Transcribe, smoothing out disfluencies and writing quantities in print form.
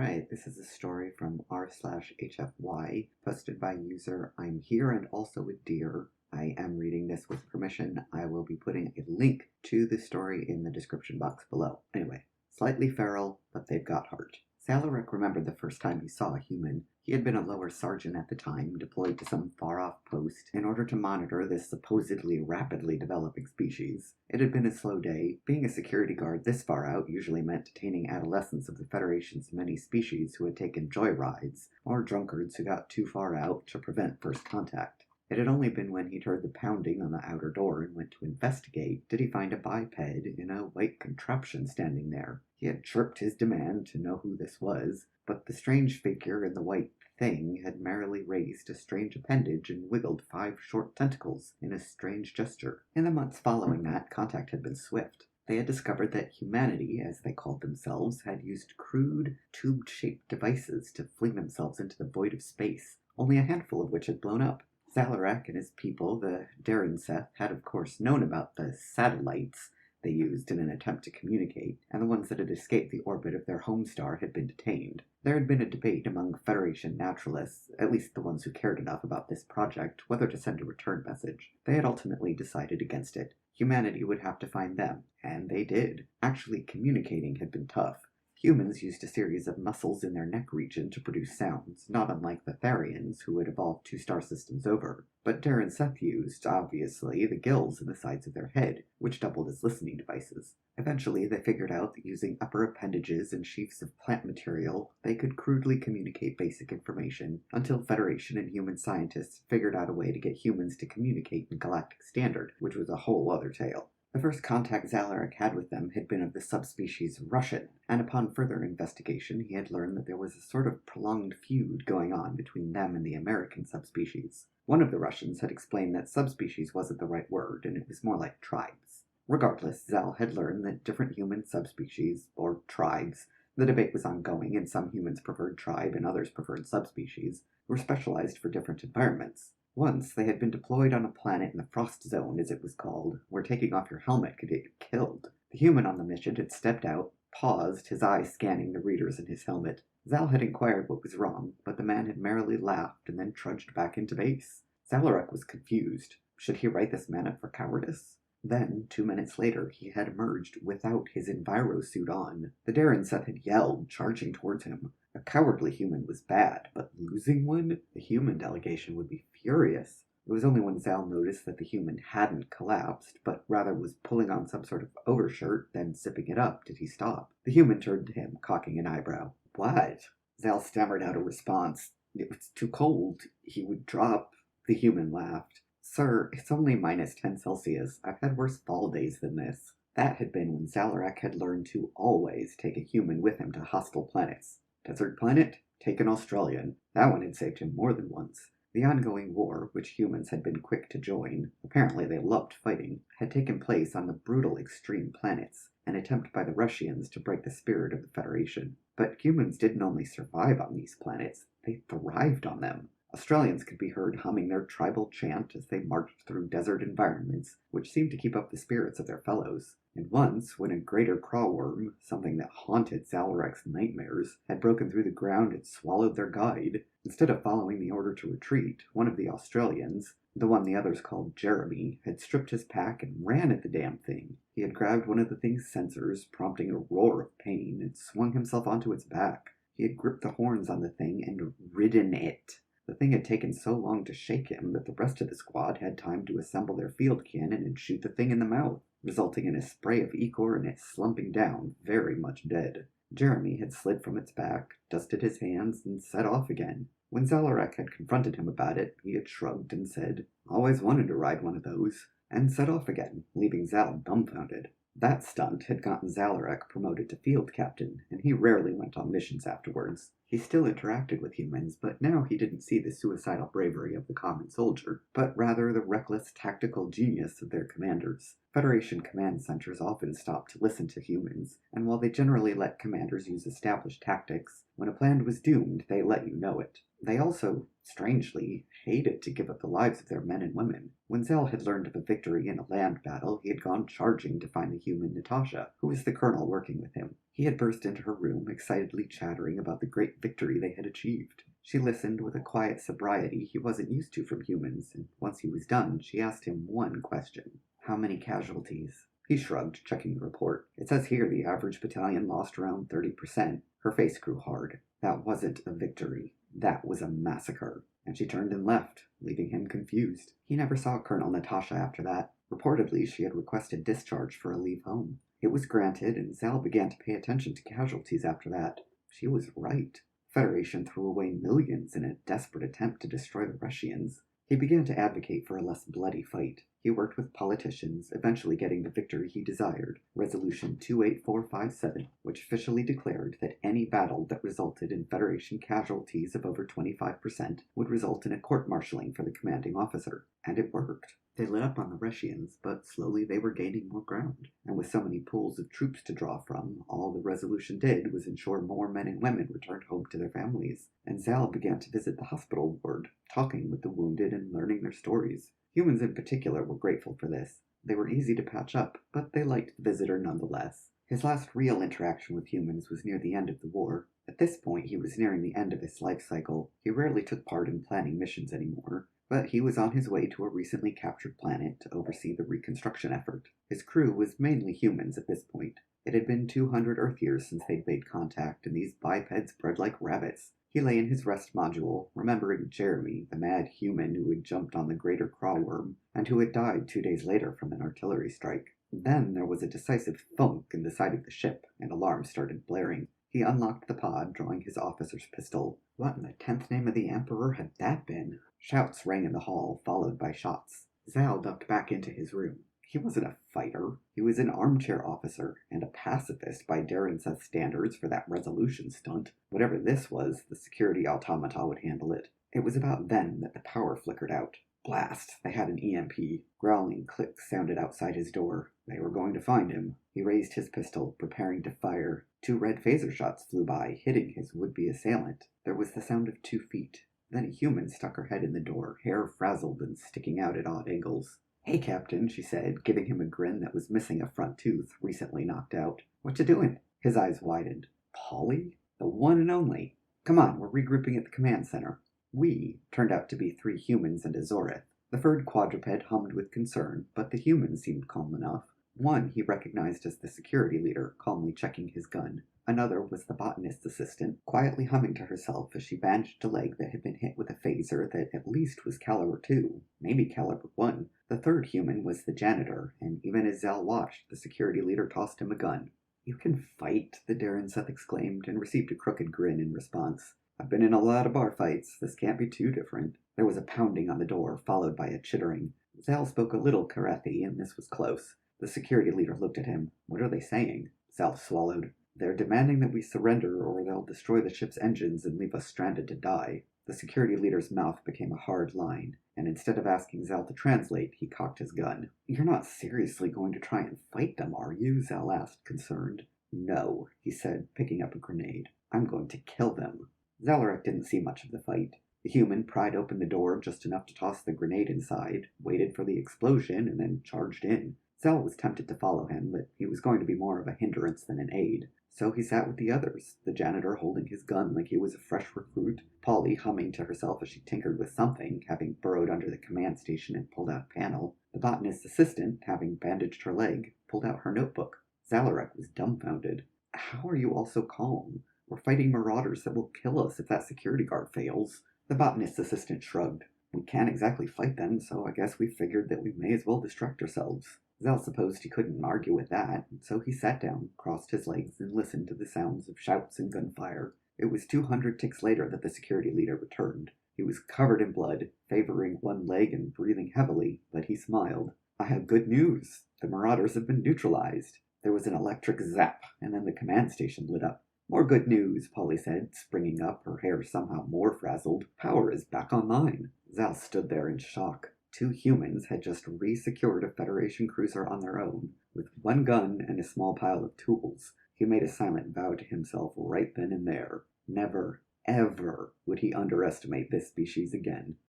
Alright, this is a story from r/hfy, posted by user imhereandalsoadeer. I am reading this with permission. I will be putting a link to the story in the description box below. Anyway, slightly feral, but they've got heart. Salarick remembered the first time he saw a human. He had been a lower sergeant at the time, deployed to some far-off post in order to monitor this supposedly rapidly developing species. It had been a slow day. Being a security guard this far out usually meant detaining adolescents of the Federation's many species who had taken joyrides, or drunkards who got too far out to prevent first contact. It had only been when he'd heard the pounding on the outer door and went to investigate did he find a biped in a white contraption standing there. He had chirped his demand to know who this was, but the strange figure in the white thing had merrily raised a strange appendage and wiggled 5 short tentacles in a strange gesture. In the months following that, contact had been swift. They had discovered that humanity, as they called themselves, had used crude, tube-shaped devices to fling themselves into the void of space, only a handful of which had blown up. Zalarak and his people, the Darenseth, had of course known about the satellites they used in an attempt to communicate, and the ones that had escaped the orbit of their home star had been detained. There had been a debate among Federation naturalists, at least the ones who cared enough about this project, whether to send a return message. They had ultimately decided against it. Humanity would have to find them, and they did. Actually communicating had been tough. Humans used a series of muscles in their neck region to produce sounds, not unlike the Therians, who had evolved 2 star systems over. But Darenseth used, obviously, the gills in the sides of their head, which doubled as listening devices. Eventually, they figured out that using upper appendages and sheaths of plant material, they could crudely communicate basic information, until Federation and human scientists figured out a way to get humans to communicate in Galactic Standard, which was a whole other tale. The first contact Zalarak had with them had been of the subspecies Russian, and upon further investigation he had learned that there was a sort of prolonged feud going on between them and the American subspecies. One of the Russians had explained that subspecies wasn't the right word, and it was more like tribes. Regardless, Zal had learned that different human subspecies, or tribes, the debate was ongoing and some humans preferred tribe and others preferred subspecies, were specialized for different environments. Once, they had been deployed on a planet in the Frost Zone, as it was called, where taking off your helmet could get you killed. The human on the mission had stepped out, paused, his eyes scanning the readers in his helmet. Zal had inquired what was wrong, but the man had merrily laughed and then trudged back into base. Zalarak was confused. Should he write this man up for cowardice? Then, 2 minutes later, he had emerged without his envirosuit on. The Darenseth had yelled, charging towards him. A cowardly human was bad, but losing one? The human delegation would be furious. It was only when Zal noticed that the human hadn't collapsed, but rather was pulling on some sort of overshirt, then zipping it up, did he stop. The human turned to him, cocking an eyebrow. What? Zal stammered out a response. It was too cold. He would drop. The human laughed. Sir, it's only -10°C. I've had worse fall days than this. That had been when Zalarak had learned to always take a human with him to hostile planets. Desert planet? Take an Australian. That one had saved him more than once. The ongoing war, which humans had been quick to join, apparently they loved fighting, had taken place on the brutal extreme planets, an attempt by the Russians to break the spirit of the Federation. But humans didn't only survive on these planets, they thrived on them. Australians could be heard humming their tribal chant as they marched through desert environments, which seemed to keep up the spirits of their fellows. And once, when a greater crawworm, something that haunted Zalarak's nightmares, had broken through the ground and swallowed their guide, instead of following the order to retreat, one of the Australians, the one the others called Jeremy, had stripped his pack and ran at the damn thing. He had grabbed one of the thing's sensors, prompting a roar of pain, and swung himself onto its back. He had gripped the horns on the thing and ridden it. The thing had taken so long to shake him that the rest of the squad had time to assemble their field cannon and shoot the thing in the mouth, resulting in a spray of ichor and it slumping down, very much dead. Jeremy had slid from its back, dusted his hands, and set off again. When Zalarak had confronted him about it, he had shrugged and said, "Always wanted to ride one of those," and set off again, leaving Zal dumbfounded. That stunt had gotten Zalarak promoted to field captain, and he rarely went on missions afterwards. He still interacted with humans, but now he didn't see the suicidal bravery of the common soldier, but rather the reckless tactical genius of their commanders. Federation command centers often stop to listen to humans, and while they generally let commanders use established tactics, when a plan was doomed, they let you know it. They also, strangely, hated to give up the lives of their men and women. When Zell had learned of a victory in a land battle, he had gone charging to find the human Natasha, who was the colonel working with him. He had burst into her room, excitedly chattering about the great victory they had achieved. She listened with a quiet sobriety he wasn't used to from humans, and once he was done, she asked him one question. How many casualties? He shrugged, checking the report. It says here the average battalion lost around 30%. Her face grew hard. That wasn't a victory. That was a massacre. And she turned and left, leaving him confused. He never saw Colonel Natasha after that. Reportedly, she had requested discharge for a leave home. It was granted, and Zal began to pay attention to casualties after that. She was right. Federation threw away millions in a desperate attempt to destroy the Russians. He began to advocate for a less bloody fight. He worked with politicians, eventually getting the victory he desired, Resolution 28457, which officially declared that any battle that resulted in Federation casualties of over 25% would result in a court-martialing for the commanding officer. And it worked. They lit up on the Russians, but slowly they were gaining more ground. And with so many pools of troops to draw from, all the resolution did was ensure more men and women returned home to their families. And Zal began to visit the hospital ward, talking with the wounded and learning their stories. Humans in particular were grateful for this. They were easy to patch up, but they liked the visitor nonetheless. His last real interaction with humans was near the end of the war. At this point, he was nearing the end of his life cycle. He rarely took part in planning missions anymore, but he was on his way to a recently captured planet to oversee the reconstruction effort. His crew was mainly humans at this point. It had been 200 Earth years since they'd made contact, and these bipeds bred like rabbits. He lay in his rest module, remembering Jeremy, the mad human who had jumped on the greater crawworm, and who had died 2 days later from an artillery strike. Then there was a decisive thunk in the side of the ship, and alarms started blaring. He unlocked the pod, drawing his officer's pistol. What in the 10th name of the Emperor had that been? Shouts rang in the hall, followed by shots. Zal ducked back into his room. He wasn't a fighter. He was an armchair officer, and a pacifist by Darren standards for that resolution stunt. Whatever this was, the security automata would handle it. It was about then that the power flickered out. Blast! They had an EMP. Growling clicks sounded outside his door. They were going to find him. He raised his pistol, preparing to fire. 2 red phaser shots flew by, hitting his would-be assailant. There was the sound of 2 feet. Then a human stuck her head in the door, hair frazzled and sticking out at odd angles. "Hey, Captain," she said, giving him a grin that was missing a front tooth, recently knocked out. "What you doing?" His eyes widened. "Polly? The one and only. Come on, we're regrouping at the command center." "We" turned out to be 3 humans and a Zorith. The furred quadruped hummed with concern, but the human seemed calm enough. One he recognized as the security leader, calmly checking his gun. Another was the botanist's assistant, quietly humming to herself as she bandaged a leg that had been hit with a phaser that at least was caliber 2, maybe caliber 1. The third human was the janitor, and even as Zal watched, the security leader tossed him a gun. "You can fight," the Darren exclaimed, and received a crooked grin in response. "I've been in a lot of bar fights. This can't be too different." There was a pounding on the door, followed by a chittering. Zal spoke a little Karethi, and this was close. The security leader looked at him. "What are they saying?" Zal swallowed. "They're demanding that we surrender, or they'll destroy the ship's engines and leave us stranded to die." The security leader's mouth became a hard line, and instead of asking Zal to translate, he cocked his gun. "You're not seriously going to try and fight them, are you?" Zal asked, concerned. "No," he said, picking up a grenade. "I'm going to kill them." Zalarek didn't see much of the fight. The human pried open the door just enough to toss the grenade inside, waited for the explosion, and then charged in. Zal was tempted to follow him, but he was going to be more of a hindrance than an aid. So he sat with the others, the janitor holding his gun like he was a fresh recruit, Polly humming to herself as she tinkered with something, having burrowed under the command station and pulled out a panel. The botanist's assistant, having bandaged her leg, pulled out her notebook. Zalarek was dumbfounded. "How are you all so calm? We're fighting marauders that will kill us if that security guard fails." The botanist's assistant shrugged. "We can't exactly fight them, so I guess we figured that we may as well distract ourselves." Zal supposed he couldn't argue with that, so he sat down, crossed his legs, and listened to the sounds of shouts and gunfire. It was 200 ticks later that the security leader returned. He was covered in blood, favoring one leg and breathing heavily, but he smiled. "I have good news. The marauders have been neutralized." There was an electric zap, and then the command station lit up. "More good news," Polly said, springing up, her hair somehow more frazzled. "Power is back online." Zal stood there in shock. Two humans had just re-secured a Federation cruiser on their own, with one gun and a small pile of tools. He made a silent vow to himself right then and there. Never, ever would he underestimate this species again.